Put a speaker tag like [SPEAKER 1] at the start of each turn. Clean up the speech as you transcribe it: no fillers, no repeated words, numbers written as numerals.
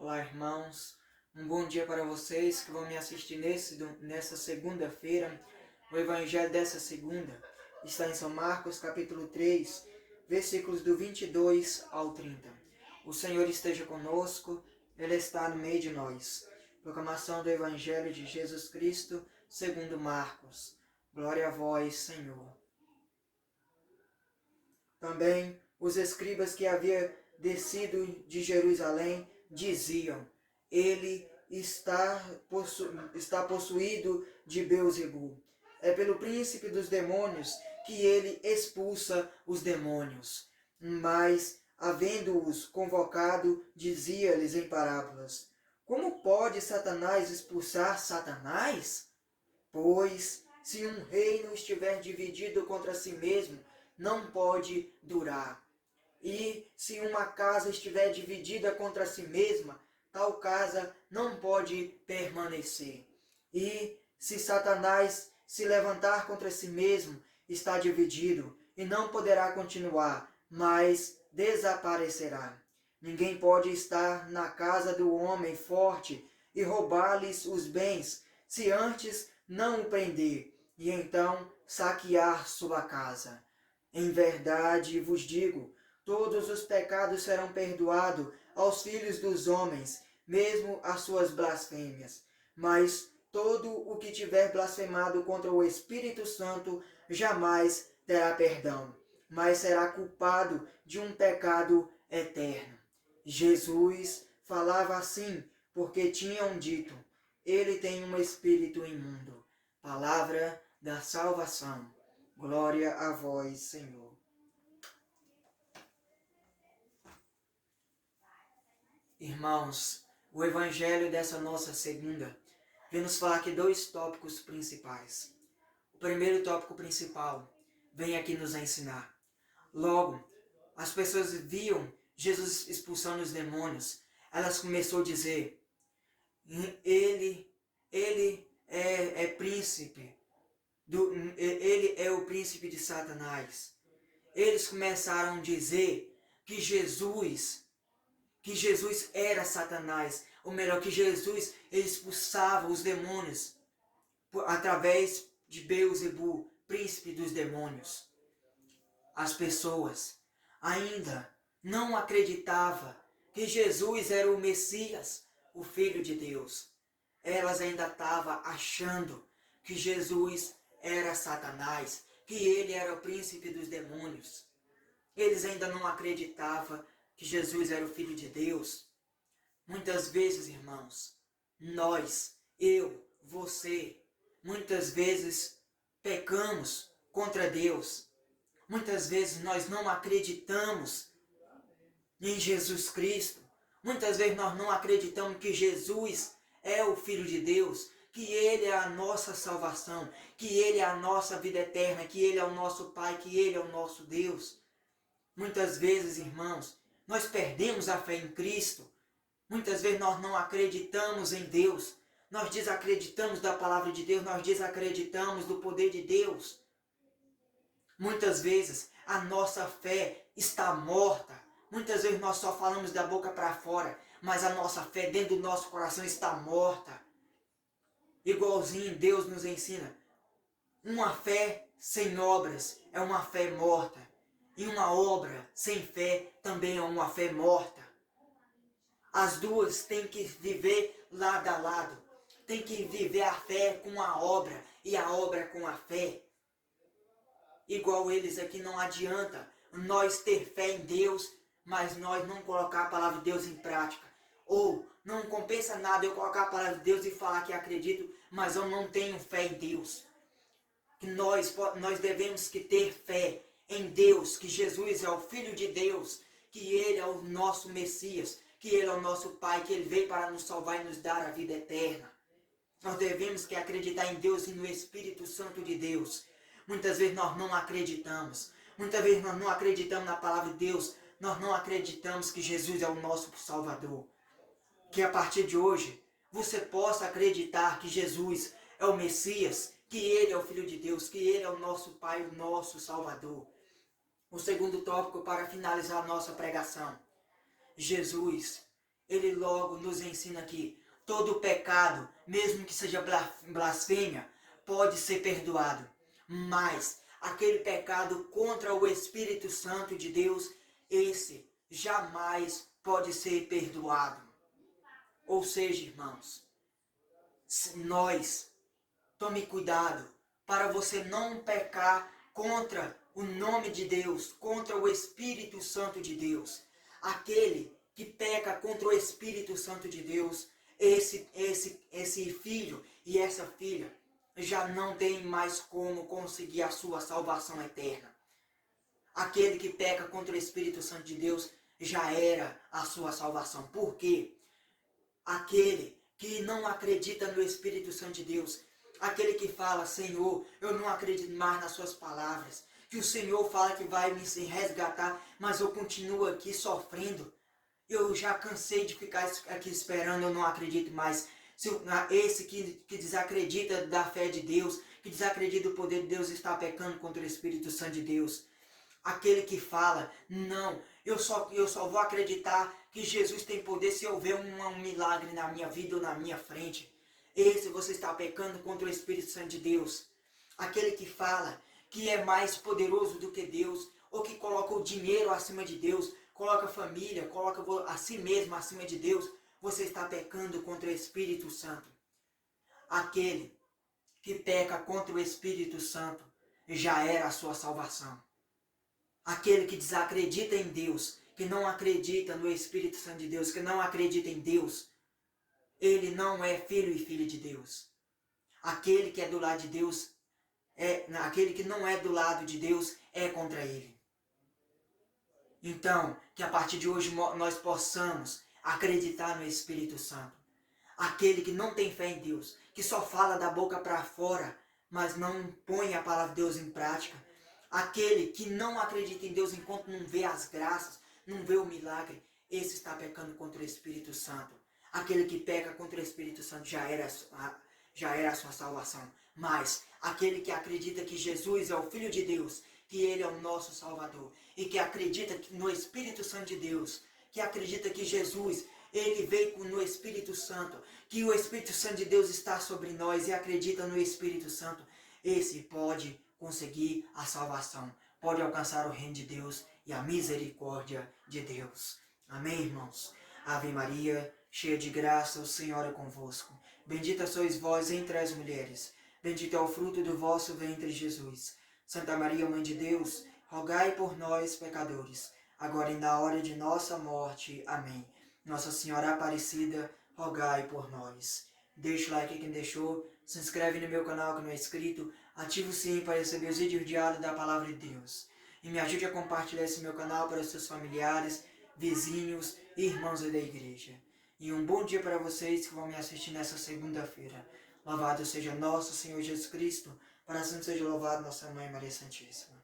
[SPEAKER 1] Olá, irmãos. Um bom dia para vocês que vão me assistir nessa segunda-feira. O evangelho dessa segunda está em São Marcos, capítulo 3, versículos do 22 ao 30. O Senhor esteja conosco, Ele está no meio de nós. Proclamação do evangelho de Jesus Cristo, segundo Marcos. Glória a vós, Senhor. Também os escribas que haviam descido de Jerusalém diziam: ele está possuído de Beelzebul. É pelo príncipe dos demônios que ele expulsa os demônios. Mas, havendo-os convocado, dizia-lhes em parábolas: como pode Satanás expulsar Satanás? Pois, se um reino estiver dividido contra si mesmo, não pode durar. E se uma casa estiver dividida contra si mesma, tal casa não pode permanecer. E se Satanás se levantar contra si mesmo, está dividido e não poderá continuar, mas desaparecerá. Ninguém pode estar na casa do homem forte e roubar-lhes os bens, se antes não o prender, e então saquear sua casa. Em verdade vos digo, todos os pecados serão perdoados aos filhos dos homens, mesmo as suas blasfêmias. Mas todo o que tiver blasfemado contra o Espírito Santo jamais terá perdão, mas será culpado de um pecado eterno. Jesus falava assim porque tinham dito: ele tem um espírito imundo. Palavra da salvação. Glória a vós, Senhor. Irmãos, o evangelho dessa nossa segunda vem nos falar aqui dois tópicos principais. O primeiro tópico principal vem aqui nos ensinar. Logo, as pessoas viam Jesus expulsando os demônios. Elas começaram a dizer: ele é príncipe, ele é o príncipe de Satanás. Eles começaram a dizer que Jesus era Satanás, ou melhor, que Jesus expulsava os demônios através de Beelzebul, príncipe dos demônios. As pessoas ainda não acreditavam que Jesus era o Messias, o Filho de Deus. Elas ainda estavam achando que Jesus era Satanás, que ele era o príncipe dos demônios. Eles ainda não acreditavam que Jesus era o Filho de Deus. Muitas vezes, irmãos, nós, eu, você, muitas vezes pecamos contra Deus. Muitas vezes nós não acreditamos em Jesus Cristo. Muitas vezes nós não acreditamos que Jesus é o Filho de Deus, que Ele é a nossa salvação, que Ele é a nossa vida eterna, que Ele é o nosso Pai, que Ele é o nosso Deus. Muitas vezes, irmãos, nós perdemos a fé em Cristo. Muitas vezes nós não acreditamos em Deus. Nós desacreditamos da palavra de Deus, nós desacreditamos do poder de Deus. Muitas vezes a nossa fé está morta. Muitas vezes nós só falamos da boca para fora, mas a nossa fé dentro do nosso coração está morta. Igualzinho Deus nos ensina. Uma fé sem obras é uma fé morta. E uma obra sem fé também é uma fé morta. As duas têm que viver lado a lado. Tem que viver a fé com a obra e a obra com a fé. Igual eles aqui, não adianta nós ter fé em Deus, mas nós não colocar a palavra de Deus em prática. Ou não compensa nada eu colocar a palavra de Deus e falar que acredito, mas eu não tenho fé em Deus. Que nós devemos que ter fé em Deus, que Jesus é o Filho de Deus, que Ele é o nosso Messias, que Ele é o nosso Pai, que Ele veio para nos salvar e nos dar a vida eterna. Nós devemos que acreditar em Deus e no Espírito Santo de Deus. Muitas vezes nós não acreditamos. Muitas vezes nós não acreditamos na palavra de Deus. Nós não acreditamos que Jesus é o nosso Salvador. Que a partir de hoje você possa acreditar que Jesus é o Messias, que Ele é o Filho de Deus, que Ele é o nosso Pai, o nosso Salvador. O segundo tópico para finalizar a nossa pregação. Jesus, ele logo nos ensina que todo pecado, mesmo que seja blasfêmia, pode ser perdoado. Mas aquele pecado contra o Espírito Santo de Deus, esse jamais pode ser perdoado. Ou seja, irmãos, nós, tome cuidado para você não pecar contra o nome de Deus, contra o Espírito Santo de Deus. Aquele que peca contra o Espírito Santo de Deus, esse filho e essa filha já não tem mais como conseguir a sua salvação eterna. Aquele que peca contra o Espírito Santo de Deus já era a sua salvação. Por quê? Aquele que não acredita no Espírito Santo de Deus, aquele que fala, Senhor, eu não acredito mais nas suas palavras, que o Senhor fala que vai me resgatar, mas eu continuo aqui sofrendo, eu já cansei de ficar aqui esperando, eu não acredito mais. Esse que desacredita da fé de Deus, que desacredita do poder de Deus, está pecando contra o Espírito Santo de Deus. Aquele que fala, não, eu só vou acreditar que Jesus tem poder se houver um milagre na minha vida ou na minha frente. Esse você está pecando contra o Espírito Santo de Deus. Aquele que fala que é mais poderoso do que Deus, ou que coloca o dinheiro acima de Deus, coloca a família, coloca a si mesmo acima de Deus, você está pecando contra o Espírito Santo. Aquele que peca contra o Espírito Santo já era a sua salvação. Aquele que desacredita em Deus, que não acredita no Espírito Santo de Deus, que não acredita em Deus, ele não é filho e filha de Deus. Aquele que é do lado de Deus, aquele que não é do lado de Deus, é contra ele. Então, que a partir de hoje nós possamos acreditar no Espírito Santo. Aquele que não tem fé em Deus, que só fala da boca para fora, mas não põe a palavra de Deus em prática. Aquele que não acredita em Deus enquanto não vê as graças, não vê o milagre, esse está pecando contra o Espírito Santo. Aquele que peca contra o Espírito Santo já era a sua salvação. Mas aquele que acredita que Jesus é o Filho de Deus, que Ele é o nosso Salvador, e que acredita no Espírito Santo de Deus, que acredita que Jesus, Ele veio no Espírito Santo, que o Espírito Santo de Deus está sobre nós e acredita no Espírito Santo, esse pode conseguir a salvação, pode alcançar o reino de Deus e a misericórdia de Deus. Amém, irmãos? Ave Maria, cheia de graça, o Senhor é convosco. Bendita sois vós entre as mulheres, bendito é o fruto do vosso ventre, Jesus. Santa Maria, Mãe de Deus, rogai por nós, pecadores, agora e na hora de nossa morte. Amém. Nossa Senhora Aparecida, rogai por nós. Deixa o like quem deixou, se inscreve no meu canal que não é inscrito, ativa o sininho para receber os vídeos diários da Palavra de Deus. E me ajude a compartilhar esse meu canal para os seus familiares, vizinhos e irmãos da igreja. E um bom dia para vocês que vão me assistir nessa segunda-feira. Louvado seja nosso Senhor Jesus Cristo, para sempre seja louvado nossa Mãe Maria Santíssima.